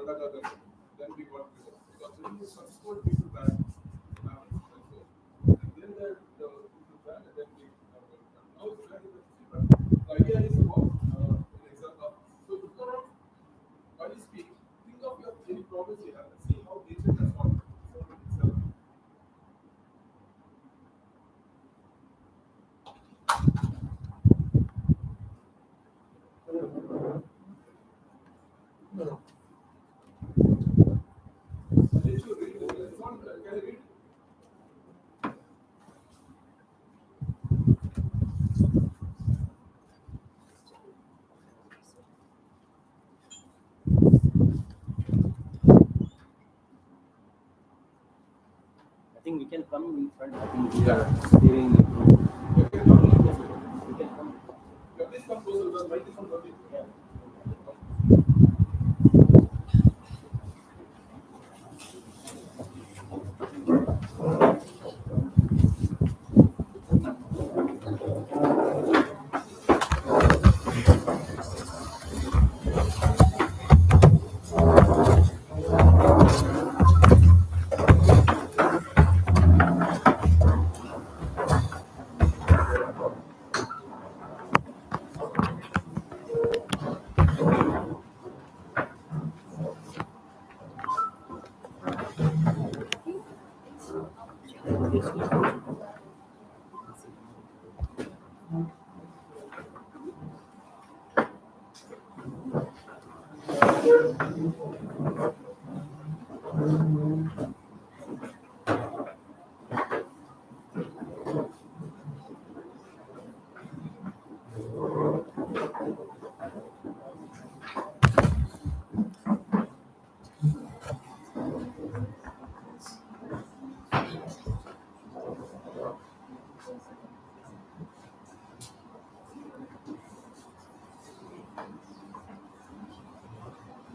then we got results. Because when you transport people back, and then the people back, and then we now it's very different. The idea is about an example. So look around while you speak, think of your any problems you have and see how nature has solved itself. Did you read it? It's not, can you read it? I think we can come in front. I think we are steering. You can come closer. We can come. Yeah, please come closer because mic is not working. Yeah.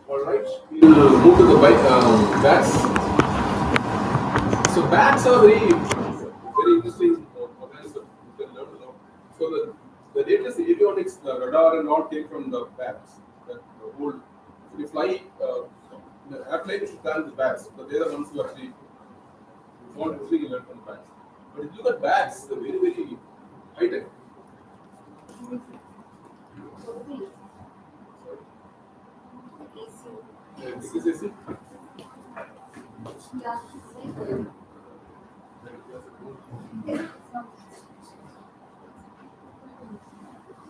All right, we'll move to the bats. So bats are very interesting organism. You can learn a lot. So the latest avionics, the radar and all came from the bats. The whole, if you fly the airplane, you plan the bats, but they're the ones who actually want to really learn from bats. But if you look at bats, they're very high tech. This is AC.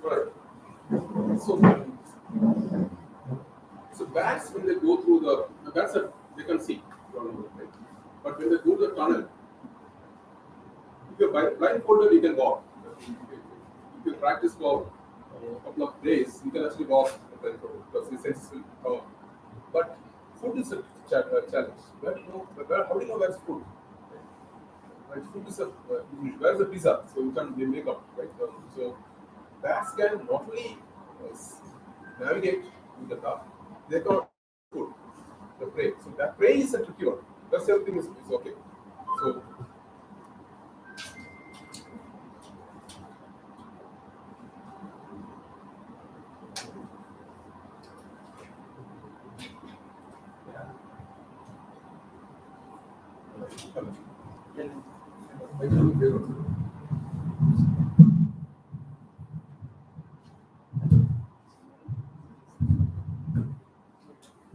Right. So bats when they go through the bats are, they can see, right? But when they go to the tunnel, if you're blindfolded, you can walk. If you practice for a couple of days, you can actually walk blindfolded because your senses will come. But food is a challenge. Where do you know? How do you know where's food? Right? Food is where's the pizza? So you can make up, right? So bats can not only navigate in the dark, they can food, the prey. So that prey is a tricky one. That's everything is okay. So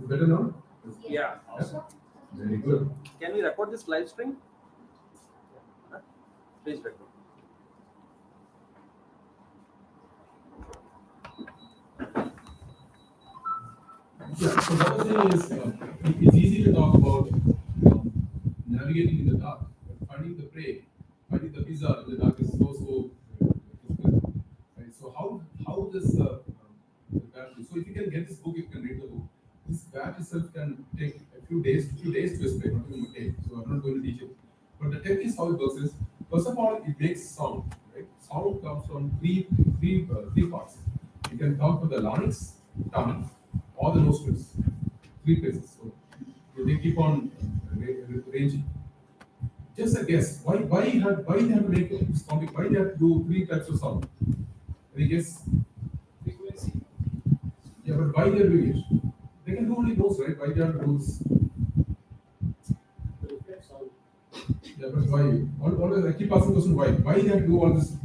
better now? Yeah. Very good. Can we record this live stream? Huh? Please record. Yeah, so the other thing is, it's easy to talk about navigating in the dark, but finding the prey, finding the pizza in the dark is so difficult. Right? So how this the bat? So if you can get this book, you can read the book. This bat itself can take a few days to escape, not even a day. So I'm not going to teach it. But the tech is how it works is, first of all, it makes sound. Right? Sound comes from three parts. You can count for the larynx, tongue, or the nostrils. Three places. So they keep on ranging. Just a guess. Why they have to make this comic? Why they have to do three types of sound? Any guess? Frequency. Yeah, but why they are doing it? They can do only those, right? Why they have to do this? Yeah, but why? Always I keep asking the question why? Why they have to do all this?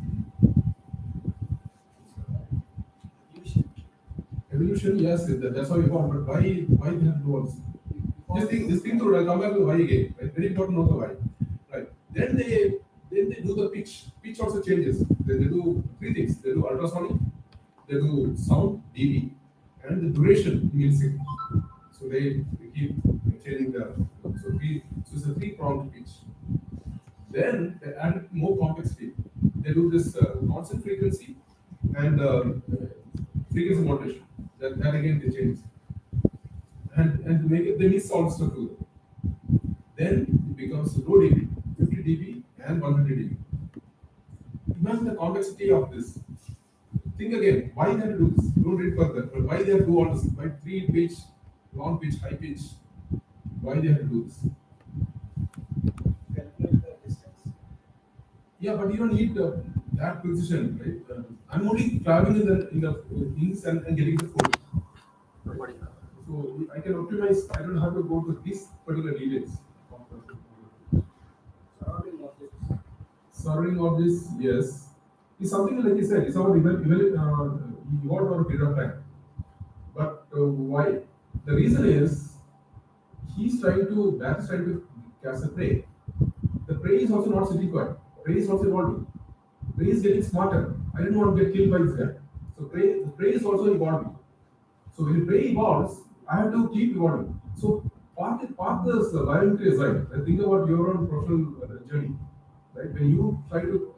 Evolution, yes, that's how we evolved, but why they have to do all this? This thing through, I'll come back to why again. Right? Very important to know the why. Right. Then they do the pitch. Pitch also changes. They do three things. They do ultrasonic, they do sound, dB, and the duration milliseconds. So they keep changing the so it's a three-pronged pitch. Then they add more complexity. They do this constant frequency and frequency modulation. That again they change. And to make it, they miss all stuff too. Then it becomes low dB, 50 dB and 150 dB. Imagine the complexity of this. Think again, why they have to do this? Don't read further, but why they have to do all this? Why three pitch, long pitch, high pitch? Why they have to do this? Calculate the distance. Yeah, but you don't need that precision, right? I'm only traveling in the things and getting the food. What is that? So I can optimize. I don't have to go to these particular details. Surrounding objects. Surrounding objects, yes, is something like you said. It's our evolved over a period of time. But why? The reason is that is trying to catch the prey. The prey is also not sitting quiet. Prey is also evolving. Prey is getting smarter. I didn't want to get killed by this guy. So the prey is also evolving. So when the prey evolves, I have to keep evolving. So part this biomimicry aside, think about your own professional journey. Right? When you try to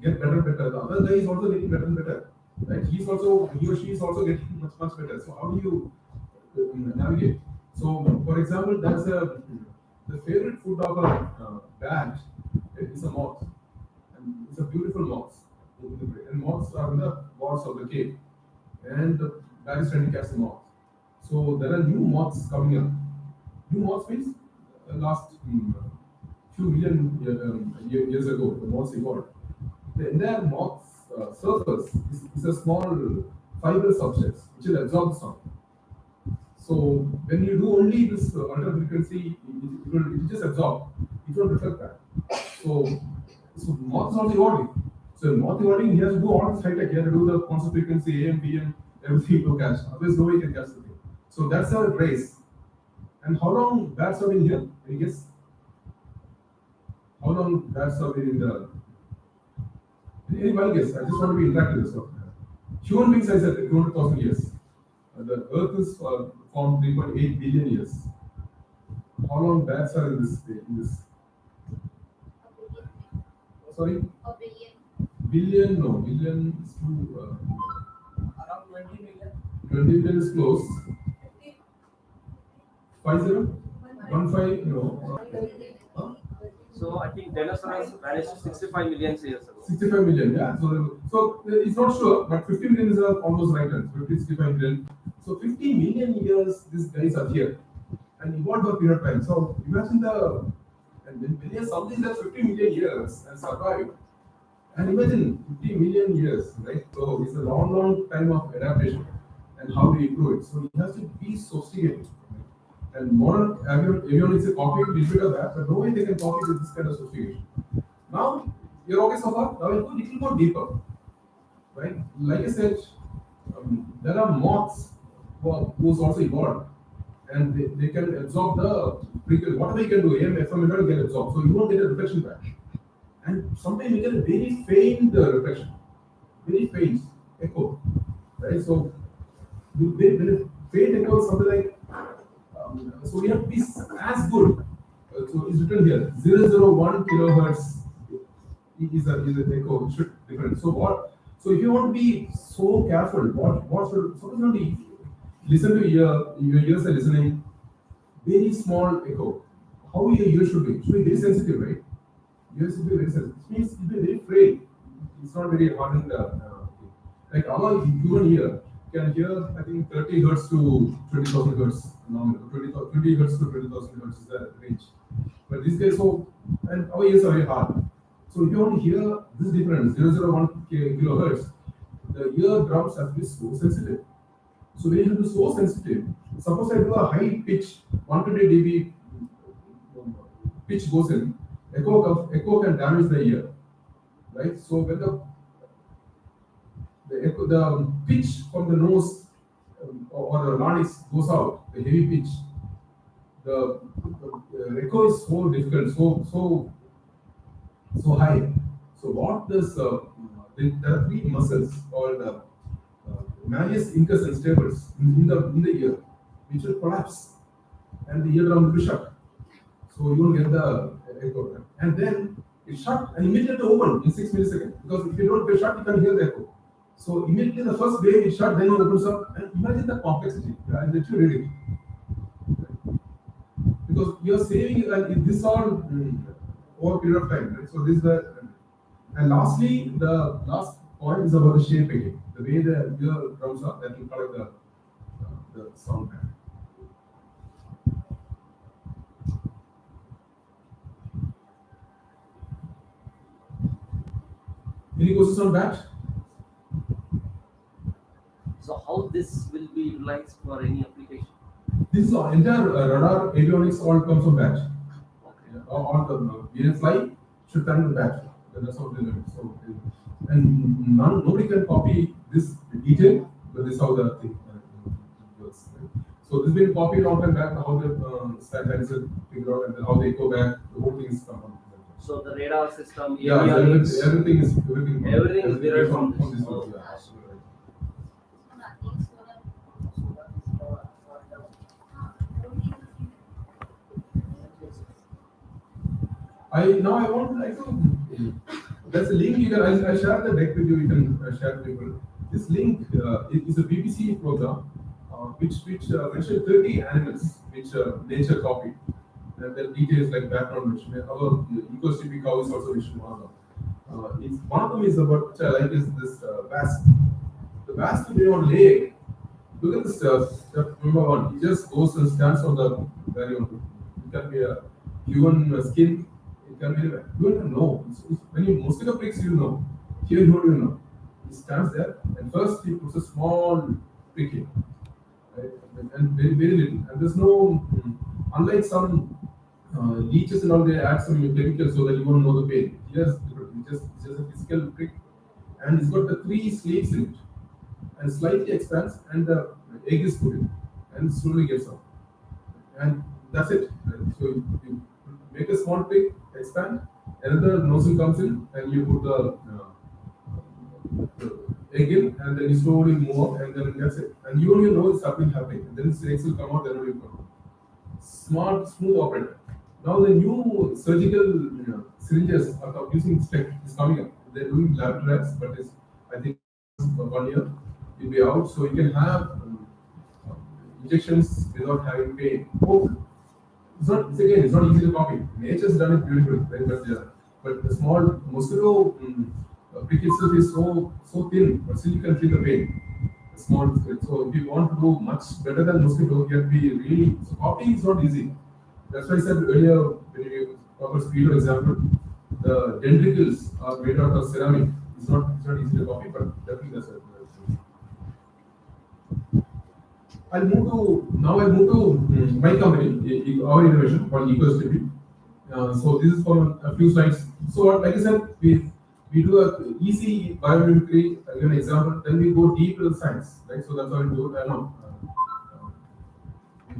get better and better, the other guy is also getting better and better. Right? He or she is also getting much better. So how do you navigate? So for example, the favorite food of a bat is a moth, and it's a beautiful moth. And moths are in the walls of the cave, and the bat is trying to catch the moth. So there are new moths coming up. New moths means last few million years ago, the moths evolved. The entire moth's surface is a small fibrous substance which will absorb sound. So when you do only this ultra frequency, it will just absorb. It won't reflect that. So moth is also evolving. So moth evolving, he has to do all this high tech. He has to do the constant frequency, AM, PM, everything to catch. Otherwise, nobody can catch the thing. So that's our race. And how long bats have been here? I guess. How long bats have been in the? Anybody guess? I just want to be interactive. So human beings, I said, 200,000 years. The Earth is formed 3.8 billion years. How long bats are in this? Sorry? A billion. Billion? No, billion is too. Around 20 million. 20 million is close. 50? 15? No. Huh? So I think dinosaurs vanished 65 million years ago. 65 million, yeah. So it's not sure, but 50 million is almost right answer. 50, 65 million. So 50 million years these guys are here and evolved over a period of time. So imagine when there's something that's 50 million years and survived. And imagine 50 million years, right? So it's a long time of adaptation and how we improve it. So it has to be sophisticated. And modern avionics is copying a little bit of that, but no way they can copy with this kind of sophistication. Now, you're okay so far? Now we'll go a little more deeper. Right? Like I said, there are moths who's also evolved. And they can absorb the frequency. Whatever you can do, AM, FM, will get absorbed. So you won't get a reflection back. And sometimes you get a very faint reflection. Very faint echo. Right? So when a faint echo is something like so we have to be as good. So it's written here 001 kilohertz is an echo should different. So what? So if you want to be so careful, what should suppose you want to listen to your ears are listening very small echo. How your ears should be? It should be very sensitive, right? Ears should be very sensitive. It means it will be very frail. It's not very hardened. Like our human ear can hear, I think 30 hertz to 20,000 hertz normal. 20 hertz to 20,000 hertz is the range. But this case, and our ears are very hard. So if you want to hear this difference, 001 kilohertz, the ear drums have to be so sensitive. So when you have to be so sensitive, suppose I do a high pitch, 120 dB pitch goes in, echo can damage the ear, right? So when the pitch from the nose or the larynx goes out, the heavy pitch, the echo is so difficult, so high. So what this there are three muscles called malleus incus and stapes in the ear, which will collapse, and the eardrum will be shut. So you won't get the echo. And then it shut and immediately open in 6 milliseconds. Because if you don't get shut, you can hear the echo. So immediately the first wave is shut, then it opens up. And imagine the complexity. I'll let you read it. Because you're saving this all over a period of time. Right? So this is the and lastly, the last point is about the shape again. The way the ear drums are, that will collect the sound back. Any questions on that? So how this will be utilized for any application? This is entire radar avionics all comes from bat. Okay. All the fly should turn the bat. That's how they learn. So, and nobody can copy this detail, but this is how the thing works. Right? So this has been copied long time back. How the scientists figure out and how they go back. The whole thing is come. So the radar system, Yeah, avionics, everything is derived from this. this. Yeah, absolutely right. I want like to. There's a link you can. I'll share the deck with you. You can share with people. This link is a BBC program which mentioned 30 animals which nature copied. And the details like background which our ecosystem cow is also mentioned one of them. One of them is about which I like is this wasp. The wasp will be on lake. Look at the stuff. Step number one, he just goes and stands on the very own. It can be a human skin. It can be you don't even know. When you mosquito pricks, you know. Here you don't even know. He stands there and first he puts a small prick in, right? And very very little. And there's no unlike some leeches and all, they add some chemicals so that you won't know the pain. Here's just a physical prick, and it's got the 3 sleeves in it, and slightly expands, and the egg is put in, and slowly gets out, and that's it. Right? So you make a small prick, expand, another nozzle comes in, and you put the egg in, and then you slowly move up, and then that's it. And you don't even know it's happening. And then snakes will come out, then it will come out. Smart, smooth operator. Now the new surgical syringes are using spec is coming up. They're doing lab trials, but it's I think for 1 year will be out, so you can have injections without having pain. Oh, it's not easy to copy. Nature's done it beautifully, right? But the small mosquito prick itself is so thin, but still you can feel the pain. The small slit. So if you want to do much better than mosquito, you have to be really. So copying is not easy. That's why I said earlier when you talk about speed example, the dendricles are made out of ceramic. It's not easy to copy, but definitely that's it. I'll move to my company, our innovation called EcoSTP. So this is for a few slides. So like I said, we do a easy biomimicry, again example, then we go deep into the science, right? So that's how we do it. I know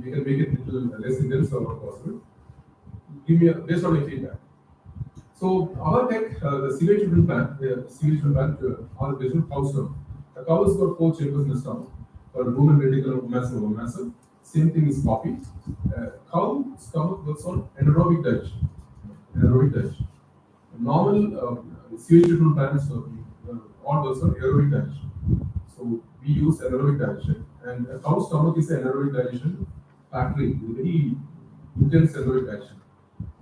we can make it a little less intense or not possible. Give me based on your feedback. So our tech, the sewage treatment plant, are based on cow stomach. The cow has got 4 chambers in the stomach. For rumen, reticulum, massive. Same thing is coffee. Cow stomach works on anaerobic digestion. Normal sewage treatment plants all works on aerobic digestion. So we use anaerobic digestion, and a cow stomach is an anaerobic digestion factory, very intense anaerobic digestion.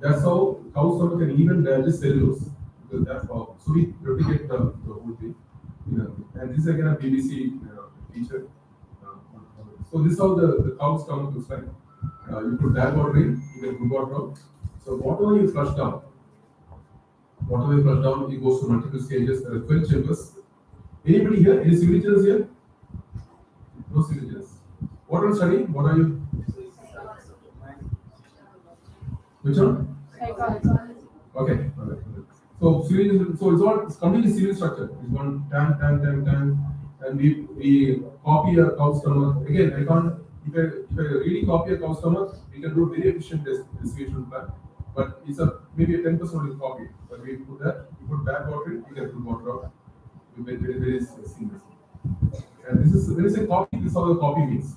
That's how cow stomach can even digest cellulose, because that's how. So we replicate the whole thing. And this is again a BBC feature. So this is how the cow stomach looks like. You put bad water in, you get good water out. So whatever you flush down, it goes to multiple stages. There are 12 chambers. Anybody here? Any signatures here? No signatures. What are you studying? What are you? Which one? Okay. So civil, so it's completely civil structure. It's one tan, and we copy a cow stomach. Again, I can't. If I really copy a cow stomach, we can do very efficient distribution plan. But it's maybe a 10% is copy. But we put that, we put bad water in, we can put water out. We make very seamless. And this is when you say copy, this is how the copy means.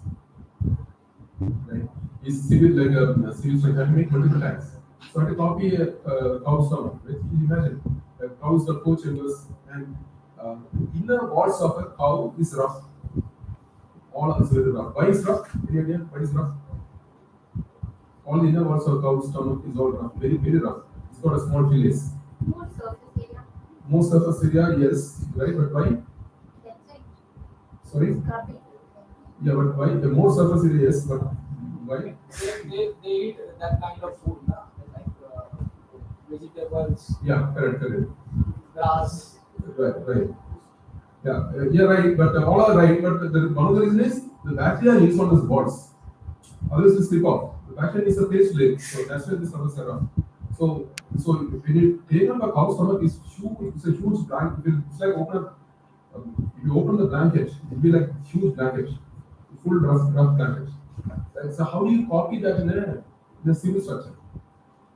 Right? Is civil like a civil structure make multiple tanks. So I have to copy a cow stomach. Right? Can you imagine? Cows are 4 chambers, and inner walls of a cow is rough. All of this is very rough. Why is rough? Any idea? Why is rough? All the inner walls of a cow's stomach is all rough, very rough. It's got a small fillets. More surface area. More surface area, yes, right? But why? That's it. Sorry? Scrubbing. Yeah, but why? The more surface area, yes, but why? They eat that kind of food, na? Like vegetables, Yeah, correct. grass. Right. Yeah, right. But all are right. But one of the reason is the bacteria lives on those boards. Otherwise, it slip off. The bacteria is a place live, so that's why the surface are rough. So when you take up a cow stomach, it's huge. It's a huge blanket. It's like open up. If you open the blanket, it'll be like huge blanket, full rough blanket. Right? So how do you copy that in a civil structure?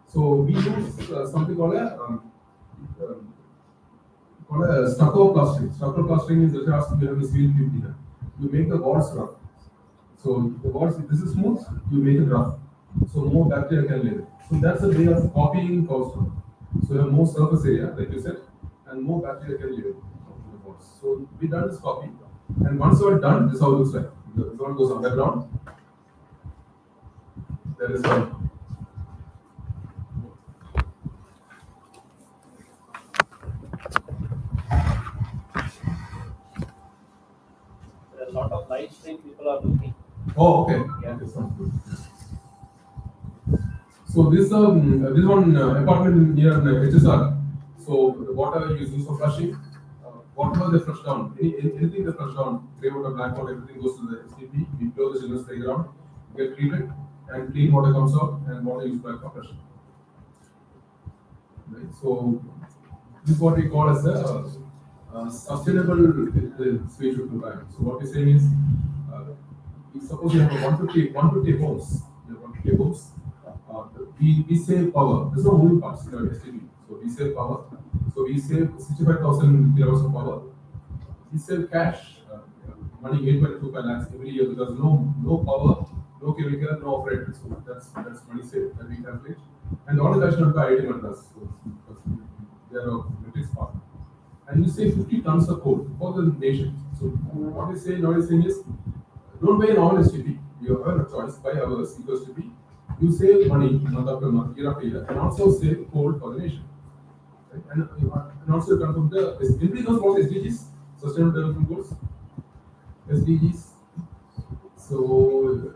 So we use something called a stucco plastering. Stucco plastering is just as you have a civil beauty here. You make the walls rough. So the walls, if this is smooth, you make it rough. So more bacteria can live. So that's a way of copying cow stomach. So you have more surface area, like you said, and more bacteria can live in the walls. So we done this copy, and once we're done, this is how it looks like. This one goes on the ground. That is one. There are a lot of live stream people are looking. Oh, okay. Yeah. Okay, sounds good. So this one apartment near HSR. So the water is used for flushing. Whatever they flush down, anything they flush down, grey water, black water, everything goes to the STP. We close the children's playground, get treated, and clean water comes out, and water used for flushing. Right. So this is what we call as a sustainable sewage treatment plant. So what we're saying is, suppose you have a 150 homes. You have 150 homes. We save power. There's no moving parts in our STP. So we save power. So we save 65,000 kilowatts of power. We save cash, money 8.25 lakhs every year because no power, no chemical, no operator. So that's money saved that we calculate. And all the cash are by IIT Madras. So they are a metrics partner. And you save 50 tons of coal for the nation. So what we say now is saying is, don't buy an normal STP. You have a choice, buy ours equals to be. You save money month after month, year after year, and also save coal for the nation. Right? And also confirm the everybody knows what SDGs, Sustainable Development Goals. SDGs. So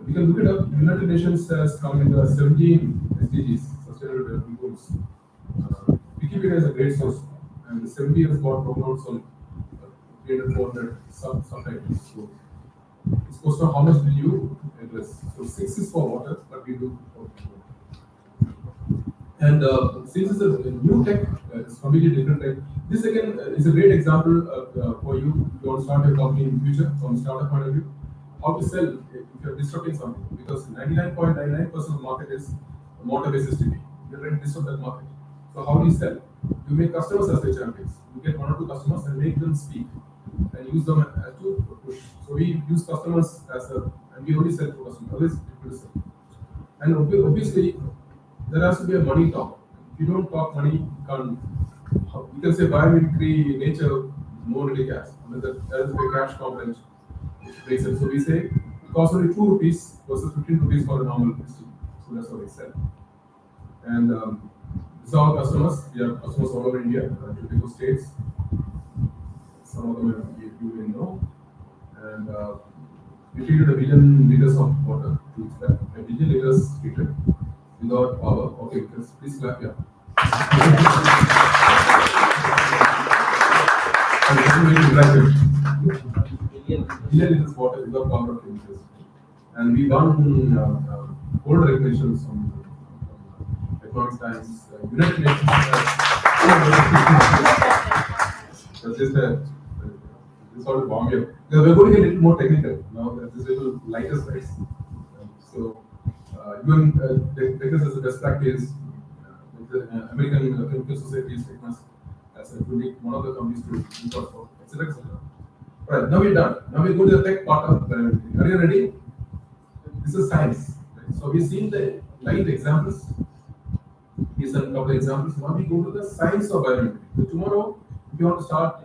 we can look it up. United Nations has come in the 17 SDGs, Sustainable Development Goals. Wikipedia is a great source, and the 70 has got downloads on 300, 400 subtitles. So it's question of how much will you address. So 6 is for water, but we do for water. And since it's a new tech, it's completely different tech. This again is a great example for you if you want to start your company in the future from a startup point of view. How to sell if you're disrupting something, because 99.99% of the market is water-based STP. You're ready to disrupt that market. So how do you sell? You make customers as the champions. You get 1 or 2 customers and make them speak and use them as to push. So we use customers and we only sell to customers. Always people to sell. And obviously, there has to be a money talk. If you don't talk money, you can't. You can say biomimicry, nature, no really cash. I mean, there is a cash component which breaks it. So we say it costs only 2 rupees versus 15 rupees for a normal STP. So that's what we sell. And these are our customers. We have customers all over India, 24 states. Some of them you may know. And we treated 1 billion liters of water to extract. 1 billion liters treated without power. Okay, please clap, yeah. And then we interacted. 1 billion liters water without power of chemicals. And we done gold recognitions from economic times, United Nations. That's just a sort of bomb here. Now we're going to get a little more technical now. This little lighter size. So even because as a best practice, the American Chemical Society is taken us as a one of the companies to import for, etc. etc. Right, now we're done. Now we're going to the tech part of biomimicry. Are you ready? This is science. Right? So we've seen the light examples. These are a couple of examples. Now we go to the science of biomimicry. So tomorrow, if you want to start,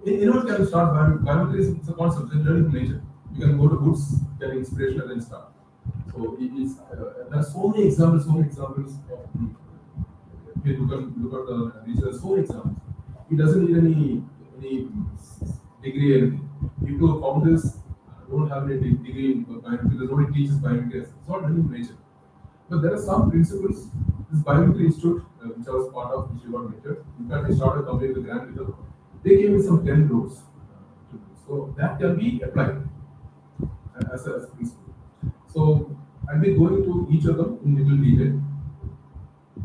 anyone can start biomimicry. It's a concept, it's learning from nature. You can go to books, get inspiration, and then start. So there are so many examples, of people can look at the research, so many examples. It doesn't need any degree or anything. People who found this don't have any degree in biomimicry. There's nobody teaches biomimicry. It's not learning from nature. But there are some principles. This Biomimicry Institute, which I was part of, which you got mentored. In fact, I started a company with the Grand Leader. They gave me some 10 rules to do. So that can be applied as a principle. So I'll be going to each of them in little detail.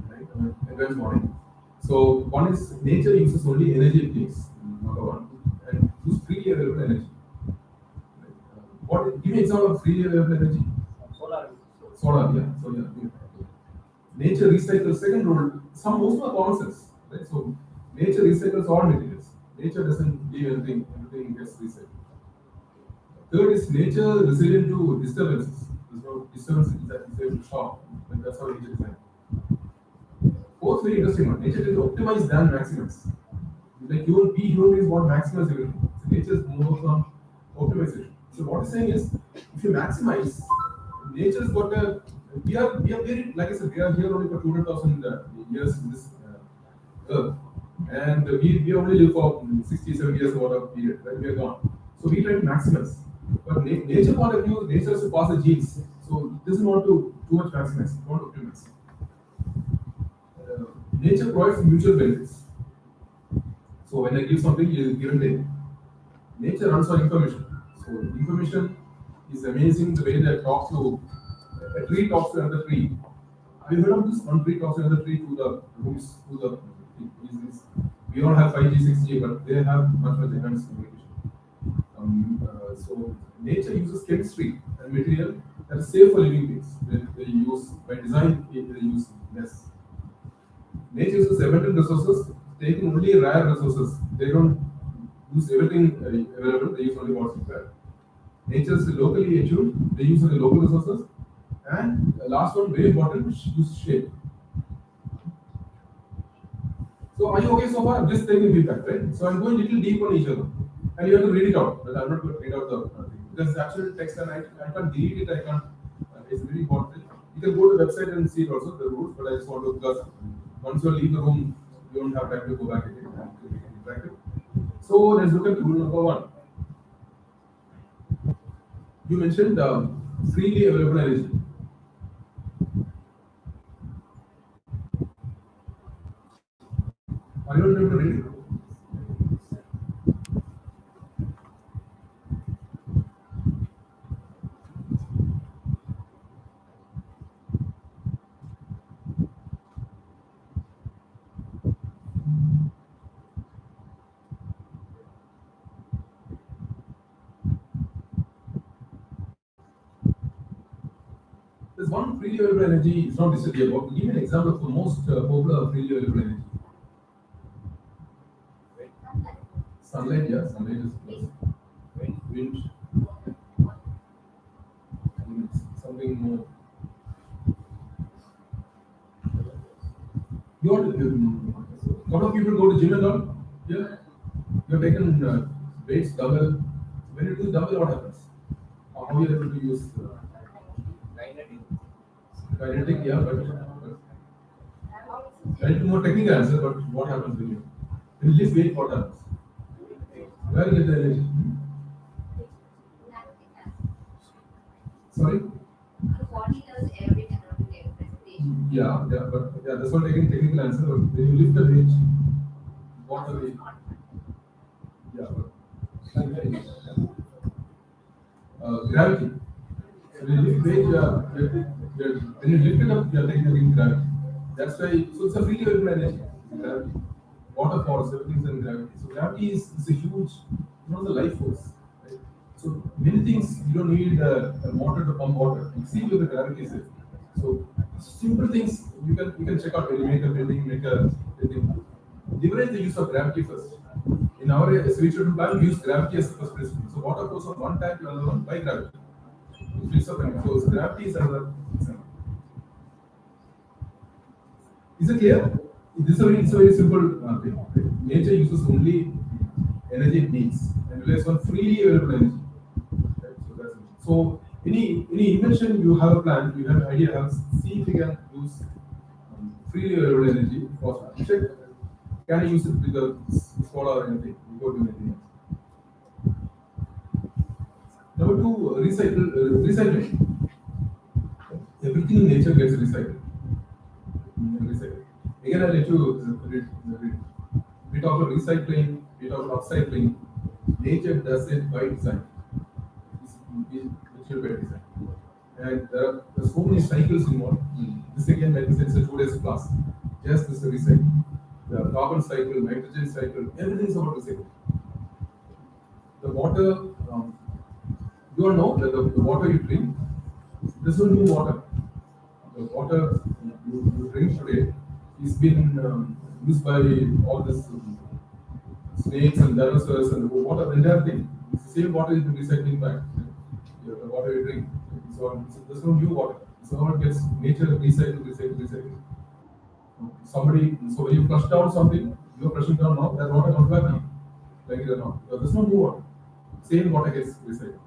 Right? Advanced morning. So one is nature uses only energy it takes, number one, and use freely available energy. Right? Give me an example of freely available energy. Solar. Solar, yeah. So yeah. Nature recycles. Second rule, most of the common sense, right? So nature recycles all materials. Nature doesn't leave anything. Everything gets recycled. Third is nature resilient to disturbances. There's no disturbance that is able to stop. And that's how nature is designed. Fourth, very interesting one. Nature is optimize than maximize. Like human beings want maximize everything. So nature is more from optimization. So what it's saying is, if you maximize, nature's got a. We are very, like I said, we are here only for 200,000 years in this earth, and we only live for 60, 70 years or whatever period. Right? We are gone. So we try to maximize. But nature point of view, nature has to pass the genes. So it doesn't want to too much maximize. It wants to optimize. Nature provides mutual benefits. So when I give something, you give and take. Nature runs on information. So information is amazing the way that talks to a tree talks to another tree. Have you heard of this? One tree talks to another tree through the roots, through the we don't have 5G, 6G, but they have much advanced communication. So nature uses chemistry and material that is safe for living beings. They use by design they use less. Nature uses abundant resources, taking only rare resources. They don't use everything available, they use only what's required. Nature is locally attuned, they use only local resources. And the last one, very important, use shape. So are you okay so far? I'm just taking feedback, right? So I'm going a little deep on each of them. And you have to read it out, but I'm not going to read out the thing. Because it's actual text and I can't delete it, I can't, it's very important. You can go to the website and see it also, the rules, but I just want to, because once you leave the room, you don't have time to go back again and interact it. So let's look at rule number one. You mentioned freely available energy. Are you able to read it? There's one freely available energy, it's not listed here, but give me an example of the most popular freely available energy. Sunlight, yeah, sunlight is plus. Wind, and something more. You want to, a lot of people go to gym and all? Yeah. You have taken weights, dumbbell. When you do dumbbell, what happens? How are you able to use kinetic? Yeah, but a little more technical answer, but what happens when you lift weight, what happens? Where you get the energy? Sorry? The body does everything around the presentation. Yeah, but that's not taking technical answer. But when you lift the weight, what are the yeah, but gravity. When you lift weight, when you lift it up, you are taking again gravity. That's why, so it's a freely available energy. Gravity. Water force, everything's in gravity. So gravity is a huge, the life force. Right? So many things you don't need a motor to pump water. You see where the gravity is. So simple things you can check out when you make a building, make a building. Leverage the use of gravity first. In our spiritual plan, we use gravity as the first principle. So water goes from one tank to another one by gravity. It fills up and so gravity is another example. Is it clear? It's a very simple thing. Right? Nature uses only energy it needs and relies on freely available energy. Right? So that's it. So any invention you have a plan, you have an idea, see if you can use freely available energy. Check can you use it with a solar or anything before doing anything else. Number two, recycling. Everything in nature gets recycled. Recycled. Again, I'll let you read. We talk about recycling, we talk about upcycling. Nature does it by design. It's by design. And there's so many cycles involved. This again, like I said, it's a 2 days class. Just this recycling. The carbon cycle, nitrogen cycle, everything's about recycling. The water, you all know that the water you drink, there's no new water. The water you drink today is been used by all this snakes and dinosaurs and water, the entire thing. It's the same water is been recycling back. The water you drink, there's no new water. So all gets nature recycled. So when you flush down something, you're flushing down now, that water comes back in, like it or not. Because there's no new water. Same water gets recycled.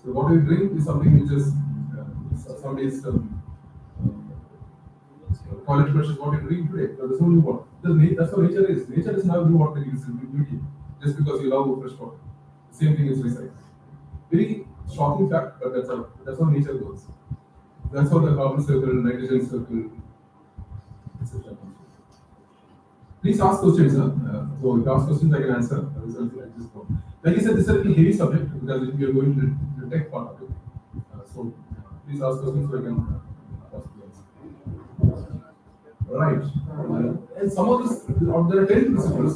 So what you drink is something which is somebody's toilet flush is what you drink today. There's no new water. That's how nature is. Nature doesn't have new water beauty just because you love fresh water. Same thing is recycled. Very shocking fact, but that's how nature goes. That's how the carbon circle, nitrogen circle, etc. Please ask questions. So if you ask questions, I can answer. Like I said, this is a little heavy subject because we are going to the tech part of it. So please ask questions so I can possibly answer. Right. And some of this, there are 10 principles.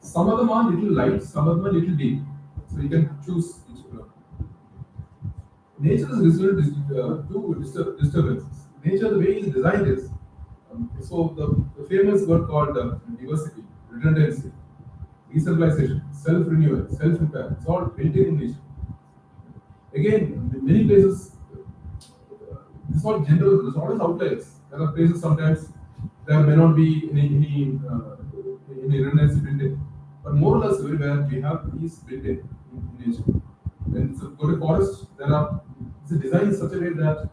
Some of them are little light, some of them are little deep. So you can choose each one. Nature is resistant to disturbances. Nature, the way it is designed is, so the famous word called diversity, redundancy, decentralization, self-renewal, self-repair, it's all built in nature. Again, in many places, this is all general, there's always outliers. There are places sometimes there may not be any redundancy built in. But more or less everywhere we have these built in nature. When it's go to forest, it's a design in such a way that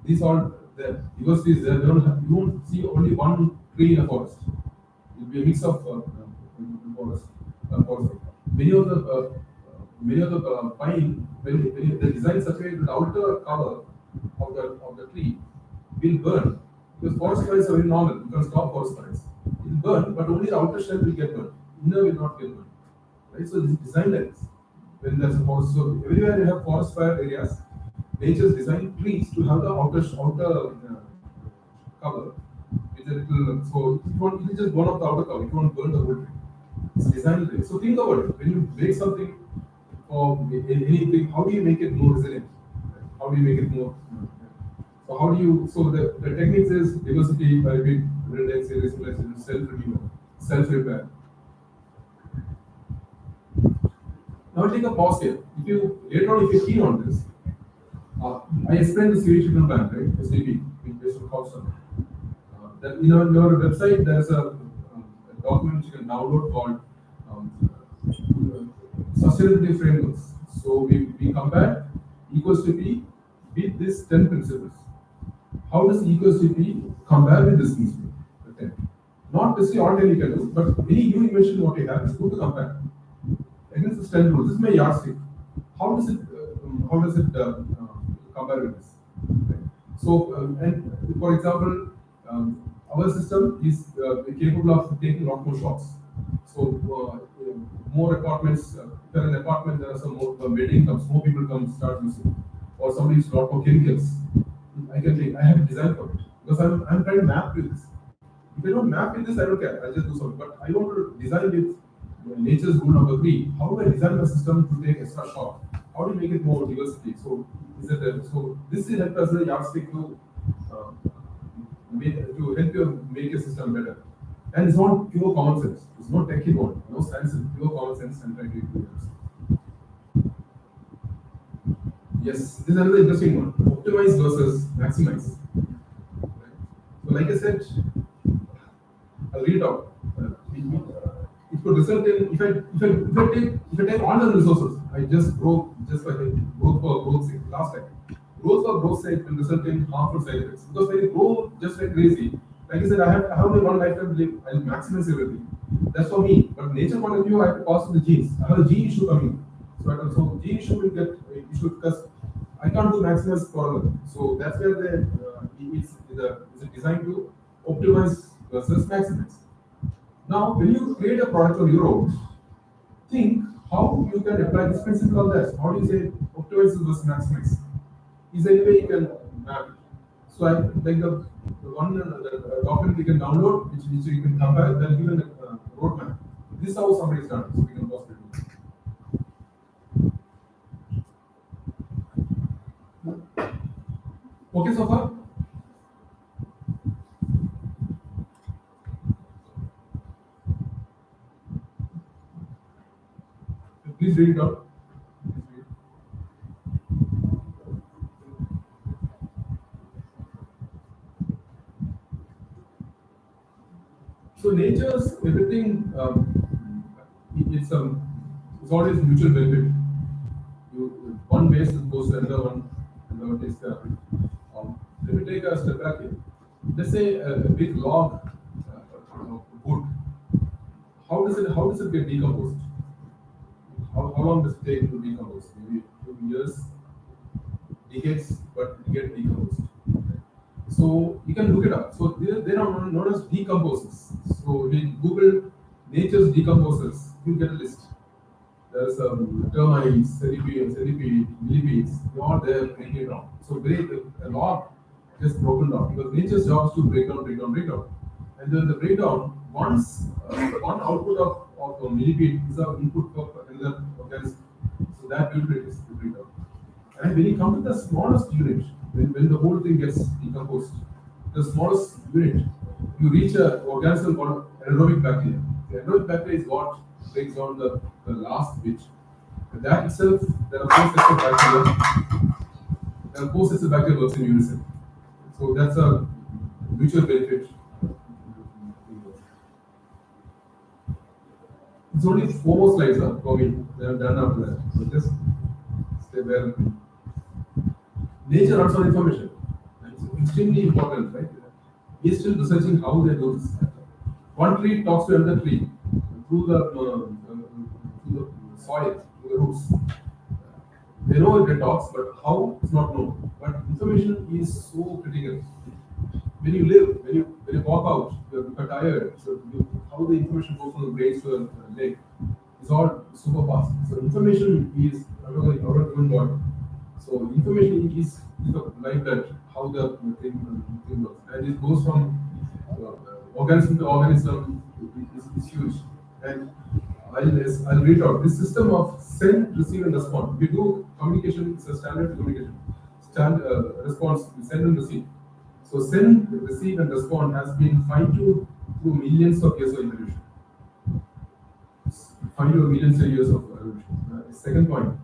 these all the diversity is there. You won't see only one tree in a forest. It will be a mix of forest. Many of the pine, when they design such a way that the outer cover of the tree will burn. Because forest fires are very normal. You can stop forest fires. It will burn, but only the outer shell will get burned. Inner will not get burned. Right? So this is designed like this. When there's a forest, so everywhere you have forest fire areas, nature's designed trees to have the outer cover with a little. So it will just burn off the outer cover. It won't burn the whole tree. It's designed like this. So think about it. When you break something or anything, how do you make it more resilient? How do you make it more? So how do you? So the techniques is diversity, redundancy, restoration, self-renewal, self-repair. Now take a pause here. If you later on, if you're keen on this, I explained the series treatment plan, right? STP, based on Hobson. That in your website, there's a document you can download called sustainability frameworks. So we compare equals to P with these 10 principles. How does equals to P compare with this principle? The 10. Not necessarily all 10 you can do, but any new invention what you have is good to compare. Against the 10 rules, this is my yardstick. How does it compare with this? Right. So, and for example, our system is capable of taking a lot more shots. So, more apartments. If you're in an apartment, there are some more wedding comes, more people come start using. or somebody is not for chemicals. I have a design for it because I'm trying to map with this. If I don't map with this, I don't care. I'll just do something. But I want to design with nature's rule number three. How do I design my system to take extra shot? How do you make it more diversity? So so this will help as a yardstick to help you make your system better. And it's not pure common sense. It's not tech involved. No science. It's pure common sense and trying to improve it. Yes, this is another interesting one. Optimize versus maximize. Right? So, like I said, I'll read it out. It could result in if I take all the resources, I just grow just like growth for growth's sake. Last time, growth for growth's sake will result in harmful side effects because when you grow just like crazy, like I said, I have only one lifetime to live. I'll maximize everything. That's for me. But nature point of view, I have to pass on the genes. I have a gene issue coming. So gene issue will get issue because I can't do maximize forever. So that's where it's designed to optimize versus maximize. Now, when you create a product on your own, think how you can apply this principle on that. How do you say optimize versus maximize? Is there any way you can map it? So I like the one the document you can download, which you can compare, then given a roadmap. This is how somebody is done. So we can possibly do. Okay so far? Please read it out. Please read. So nature's everything. It's always mutual benefit. One base goes to another one, another one takes care of it. Let me take a step back here. Let's say a big log of wood. How does it get decomposed? How long does it take to decompose? Maybe a few years, decades, but it gets decomposed. So you can look it up. So they are known as decomposers. So in Google nature's decomposers, you get a list. There's termites, centipede, millipedes, they are there breaking it down. So a log gets broken down because nature's job is to break down. And then the breakdown, one output of a millipede is an input for another organism. So that will break down. And when you come to the smallest unit, when the whole thing gets decomposed, the smallest unit, you reach an organism called anaerobic bacteria. The anaerobic bacteria is what breaks down the last bit. And that itself, there are four sets of bacteria. There are four sets of bacteria works in unison. So that's a mutual benefit. It's only four more slides for me. They are done after that. So just stay there with me. Nature runs on information. It's extremely important, right? We're still researching how they do this. One tree talks to another tree through the soil, through the roots. They know it talks, but how it's not known. But information is so critical. When you live, when you walk out, you're tired. So how the information goes from the brain to the leg is all super fast. So information is our human body. So information is the lifeblood, how the thing works, and it goes from organism to organism is huge. And I'll read out this system of send, receive, and respond. We do communication. It's a standard communication. Response, send and receive. So send, receive, and respond has been fine-tuned through millions of years of evolution. Fine-tuned millions of years of evolution. Second point,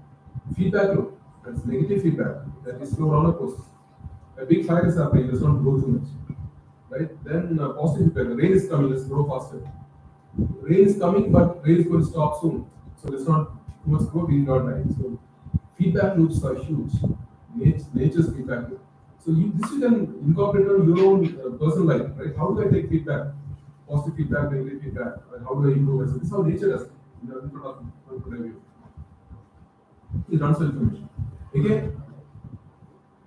feedback loop. That's negative feedback. That is slow roller coaster. A big fire is happening. Let's not grow too much, right? Then positive feedback. The rain is coming. Let's grow faster. Rain is coming, but rain is going to stop soon. So let's not too much grow. We need not die. So feedback loops are huge. Nature's feedback loop. So this you can incorporate on your own personal life, right? How do I take feedback? Positive feedback, negative feedback. And how do I improve myself? This is how nature does it. In front of you. It runs on information. Again,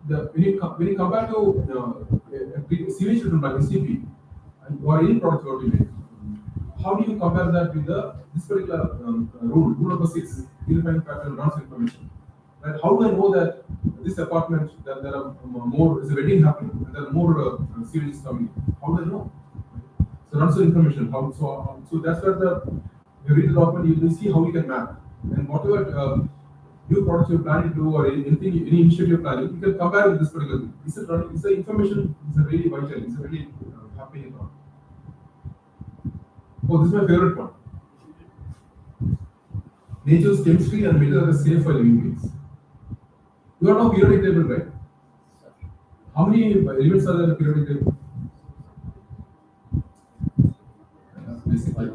when you compare to a sewage treatment plant, STP, or any product what you make, how do you compare that with this particular rule number 6, unifying pattern runs information? Right? How do I know that this apartment that there are more is a wedding happening and there are more series coming? How do I know? So runs the information. So that's where you read the document, you will see how you can map and whatever new products you're planning to do or anything, any initiative you're planning, you can compare with this particular thing. Is it running? Is the information is a really vital? Is a really happening or not? Oh, this is my favorite one. Nature's chemistry and materials are safe for living beings. You are now periodic table, right? How many elements are there in the periodic table? Basically.